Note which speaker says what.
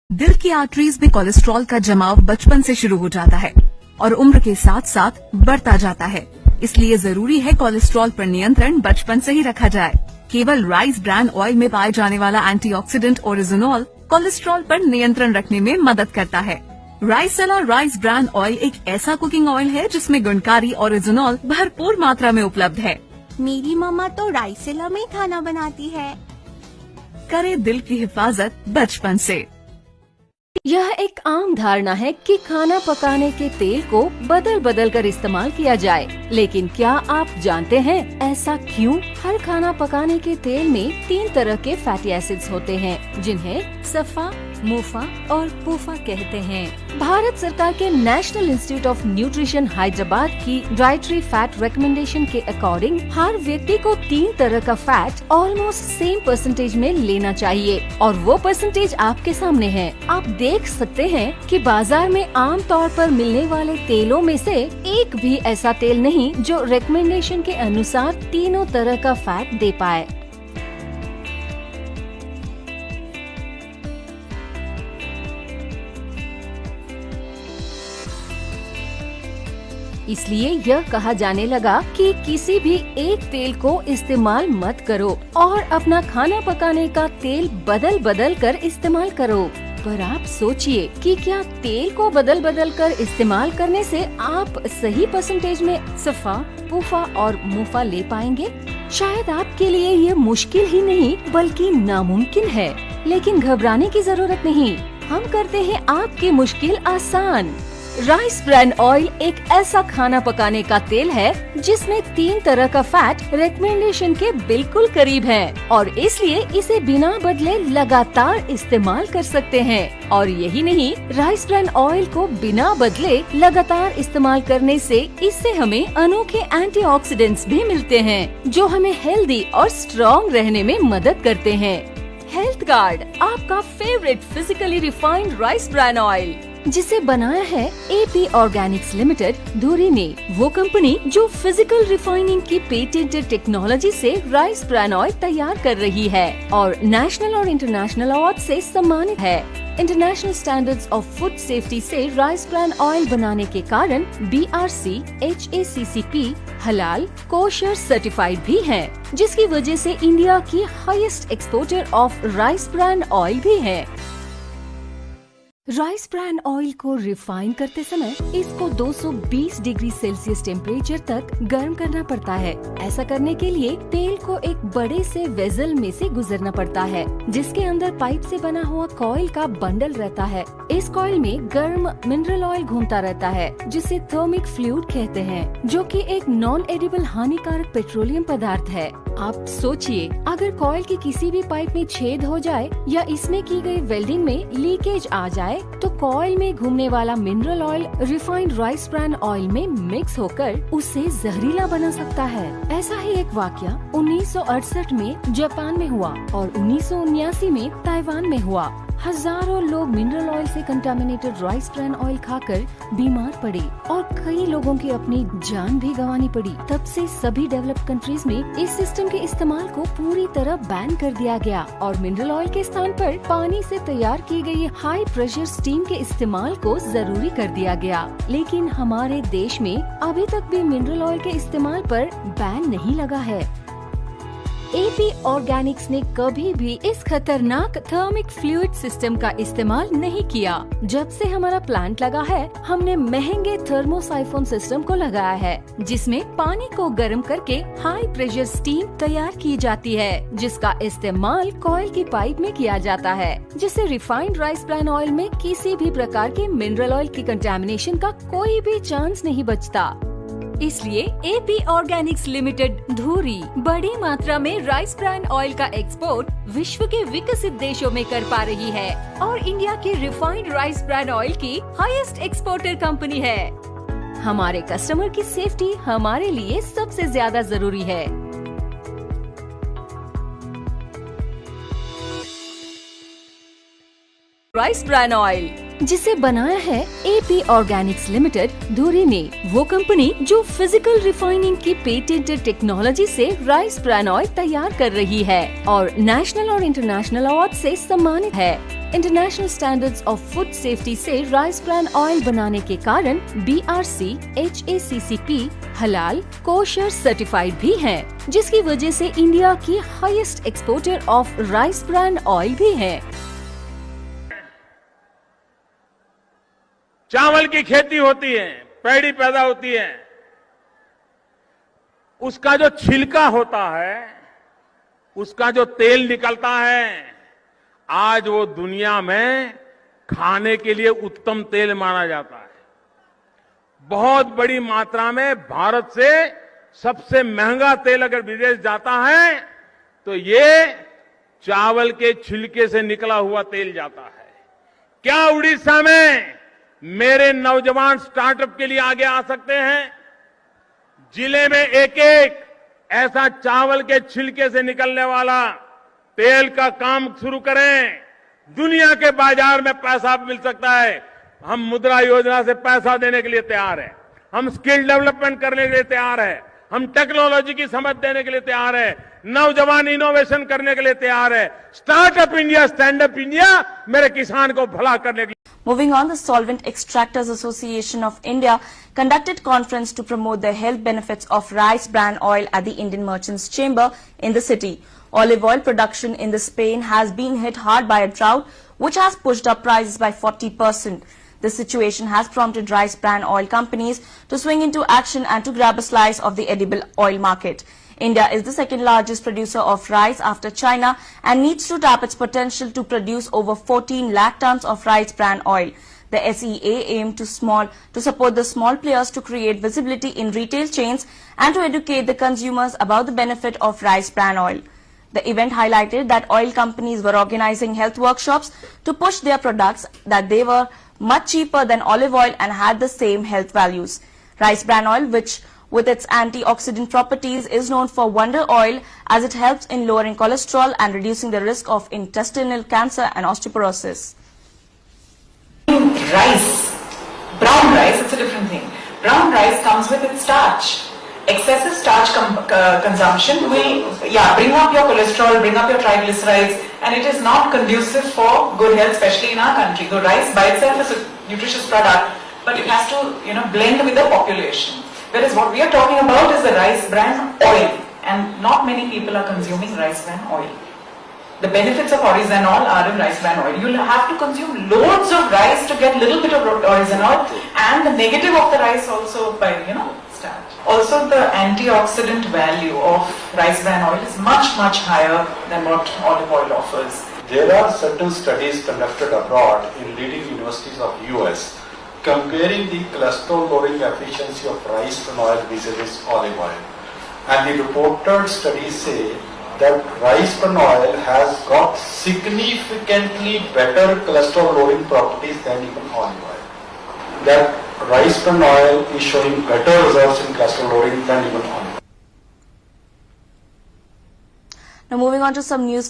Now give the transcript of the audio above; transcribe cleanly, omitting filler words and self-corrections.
Speaker 1: दिल की आर्टरीज में कोलेस्ट्रॉल का जमाव बचपन से शुरू हो जाता है और उम्र के साथ साथ बढ़ता जाता है। इसलिए जरूरी है कोलेस्ट्रॉल पर नियंत्रण बचपन से ही रखा जाए। केवल राइस ब्रान ऑयल में पाए जाने वाला एंटीऑक्सीडेंट ओरिजिनॉल कोलेस्ट्रॉल पर नियंत्रण रखने में मदद करता है। राइसेला राइस ब्रान ऑयल एक ऐसा कुकिंग ऑयल है जिसमें गुणकारी ओरिजिनॉल भरपूर मात्रा में उपलब्ध है।
Speaker 2: मेरी मम्मा तो राइसेला में खाना बनाती है।
Speaker 1: करे दिल की हिफाजत बचपन से।
Speaker 3: यह एक आम धारणा है कि खाना पकाने के तेल को बदल बदल कर इस्तेमाल किया जाए, लेकिन क्या आप जानते हैं ऐसा क्यों? हर खाना पकाने के तेल में 3 तरह के फैटी एसिड्स होते हैं, जिन्हें सफा, मुफा और पूफा कहते हैं। भारत सरकार के national institute of nutrition Hyderabad की डाइटरी फैट रिकमेंडेशन के अकॉर्डिंग हर व्यक्ति को 3 तरह का फैट ऑलमोस्ट सेम परसेंटेज में लेना चाहिए, और वो परसेंटेज आपके सामने है। आप देख सकते हैं कि बाजार में आम तौर पर मिलने वाले तेलों में से एक भी ऐसा तेल नहीं जो रिकमेंडेशन के अनुसार तीनों तरह का फैट दे पाए। इसलिए यह कहा जाने लगा कि किसी भी एक तेल को इस्तेमाल मत करो और अपना खाना पकाने का तेल बदल बदल कर इस्तेमाल करो। पर आप सोचिए कि क्या तेल को बदल बदल कर इस्तेमाल करने से आप सही परसेंटेज में सफा, पूफा और मुफा ले पाएंगे? शायद आपके लिए ये मुश्किल ही नहीं बल्कि नामुमकिन है, लेकिन घबराने की जरूरत नहीं। हम करते हैं आपकी मुश्किल आसान। राइस ब्रान ऑयल एक ऐसा खाना पकाने का तेल है जिसमें 3 तरह का फैट रिकमेंडेशन के बिल्कुल करीब है, और इसलिए इसे बिना बदले लगातार इस्तेमाल कर सकते हैं। और यही नहीं, राइस ब्रान ऑयल को बिना बदले लगातार इस्तेमाल करने से इससे हमें अनोखे एंटीऑक्सीडेंट्स भी मिलते हैं, जो हमें हेल्दी और स्ट्रॉन्ग रहने में मदद करते हैं। हेल्थ गार्ड, आपका favourite physically refined rice bran oil, जिसे बनाया है एपी ऑर्गेनिक्स लिमिटेड धुरी ने, वो कंपनी जो फिजिकल रिफाइनिंग की पेटेंटेड टेक्नोलॉजी से राइस ब्रान ऑयल तैयार कर रही है और नेशनल और इंटरनेशनल अवार्ड से सम्मानित है। International standards of food safety से राइस ब्रान ऑयल बनाने के कारण BRC HACCP हलाल कोशर सर्टिफाइड भी है, जिसकी वजह से इंडिया की highest exporter of rice bran oil भी है। राइस ब्रान ऑयल को रिफाइन करते समय इसको 220 डिग्री सेल्सियस टेम्परेचर तक गर्म करना पड़ता है। ऐसा करने के लिए तेल को एक बड़े से वेसल में से गुजरना पड़ता है, जिसके अंदर पाइप से बना हुआ कॉइल का बंडल रहता है। इस कॉइल में गर्म मिनरल ऑयल घूमता रहता है, जिसे थर्मिक फ्लूइड कहते हैं, जो कि एक नॉन एडिबल हानिकारक पेट्रोलियम पदार्थ है। आप सोचिए, अगर कॉइल की किसी भी पाइप में छेद हो जाए या इसमें की गई वेल्डिंग में लीकेज आ जाए, तो कॉइल में घूमने वाला mineral oil refined rice bran oil में मिक्स होकर उसे जहरीला बना सकता है। ऐसा ही एक वाकया 1968 में जापान में हुआ और 1979 में ताइवान में हुआ। हजारों लोग मिनरल ऑयल से कंटामिनेटेड राइस ब्रान ऑयल खाकर बीमार पड़े और कई लोगों की अपनी जान भी गंवानी पड़ी। तब से सभी डेवलप्ड कंट्रीज में इस सिस्टम के इस्तेमाल को पूरी तरह बैन कर दिया गया और मिनरल ऑयल के स्थान पर पानी से तैयार की गई हाई प्रेशर स्टीम के इस्तेमाल को जरूरी कर दिया गया। लेकिन हमारे देश में अभी तक भी मिनरल ऑयल के इस्तेमाल पर बैन नहीं लगा है। एपी ऑर्गेनिक्स ने कभी भी इस खतरनाक थर्मिक फ्लूइड सिस्टम का इस्तेमाल नहीं किया। जब से हमारा प्लांट लगा है, हमने महंगे थर्मोसाइफोन सिस्टम को लगाया है, जिसमें पानी को गर्म करके हाई प्रेशर स्टीम तैयार की जाती है, जिसका इस्तेमाल कॉइल की पाइप में किया जाता है, जिससे रिफाइंड राइस ब्रान ऑयल में किसी भी प्रकार के मिनरल ऑयल की कंटामिनेशन का कोई भी चांस नहीं बचता। इसलिए एपी ऑर्गेनिक्स लिमिटेड धुरी बड़ी मात्रा में राइस ब्रान ऑयल का एक्सपोर्ट विश्व के विकसित देशों में कर पा रही है और इंडिया की रिफाइंड राइस ब्रान ऑयल की हाईएस्ट एक्सपोर्टर कंपनी है। हमारे कस्टमर की सेफ्टी हमारे लिए सबसे ज्यादा जरूरी है। राइस ब्रान ऑयल, जिसे बनाया है एपी ऑर्गेनिक्स लिमिटेड धुरी ने, वो कंपनी जो फिजिकल रिफाइनिंग की पेटेंटेड टेक्नोलॉजी से राइस ब्रान ऑयल तैयार कर रही है और नेशनल और इंटरनेशनल अवार्ड से सम्मानित है। International standards of food safety से राइस ब्रान ऑयल बनाने के कारण BRC, HACCP, हलाल, कोशर सर्टिफाइड भी है, जिसकी वजह से इंडिया की highest exporter of rice bran oil भी है।
Speaker 4: चावल की खेती होती है, पैडी पैदा होती है, उसका जो छिलका होता है, उसका जो तेल निकलता है, आज वो दुनिया में खाने के लिए उत्तम तेल माना जाता है। बहुत बड़ी मात्रा में भारत से सबसे महंगा तेल अगर विदेश जाता है तो ये चावल के छिलके से निकला हुआ तेल जाता है। क्या उड़ीसा में मेरे नौजवान स्टार्टअप के लिए आगे आ सकते हैं? जिले में एक एक ऐसा चावल के छिलके से निकलने वाला तेल का काम शुरू करें, दुनिया के बाजार में पैसा मिल सकता है। हम मुद्रा योजना से पैसा देने के लिए तैयार हैं, हम स्किल डेवलपमेंट करने के लिए तैयार हैं, हम टेक्नोलॉजी की समझ देने के लिए तैयार हैं, नौजवान इनोवेशन करने के लिए तैयार है। Startup India, stand up India मेरे किसान को भला करने के लिए।
Speaker 5: Moving on, the Solvent Extractors Association of India conducted conference to promote the health benefits of rice bran oil at the Indian Merchants Chamber in the city. Olive oil production in the Spain has been hit hard by a drought, which has pushed up prices by 40%. This situation has prompted rice bran oil companies to swing into action and to grab a slice of the edible oil market. India is the second largest producer of rice after China and needs to tap its potential to produce over 14 lakh tons of rice bran oil. The SEA aimed to support the small players to create visibility in retail chains and to educate the consumers about the benefit of rice bran oil. The event highlighted that oil companies were organizing health workshops to push their products, that they were much cheaper than olive oil and had the same health values. Rice bran oil, which with its antioxidant properties is known for wonder oil, as it helps in lowering cholesterol and reducing the risk of intestinal cancer and osteoporosis.
Speaker 6: Rice, brown rice, it's a different thing. Brown rice comes with its starch. Excessive starch consumption will bring up your cholesterol, bring up your triglycerides, and it is not conducive for good health, especially in our country. So rice by itself is a nutritious product, but it has to blend with the population. Whereas what we are talking about is the rice bran oil, and not many people are consuming rice bran oil. The benefits of oryzanol are in rice bran oil. You'll have to consume loads of rice to get little bit of oryzanol, and the negative of the rice also by starch. Also, the antioxidant value of rice bran oil is much higher than what olive oil offers.
Speaker 7: There are certain studies conducted abroad in leading universities of US comparing the cholesterol lowering efficiency of rice bran oil vis-a-vis olive oil. And the reported studies say that rice bran oil has got significantly better cholesterol lowering properties than even olive oil. That rice bran oil is showing better results in cholesterol lowering than even olive oil.
Speaker 5: Now moving on to some news